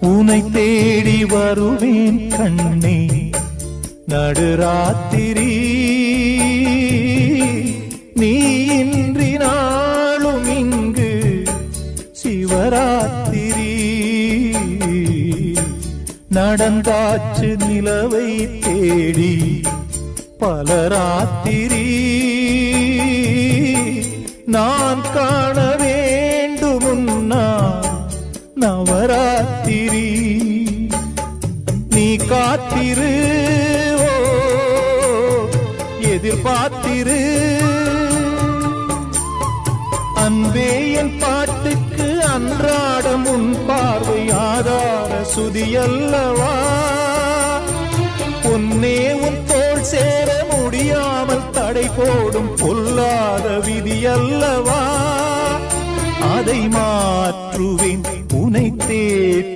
உனை தேடி வருவேன் கண்ணே நடுராத்திரி நீ இன்றி நாளும் இங்கு சிவராத்திரி நடந்தாச்சு நிலவை தேடி பலராத்திரி நான் காண வேண்டுமுன்னா நவராத்திரி நீ காத்திரு எதிர்பார்த்திரு அன்பே என் பாட்டுக்கு அன்றாடம் உன் பார்வை ஆதார சுதியல்லவா பொன்னே உன் தோள் சேர முடியாமல் தடை போடும் பொல்லாத விதியல்லவா அதை மாற்றுவேன் உனை தேடி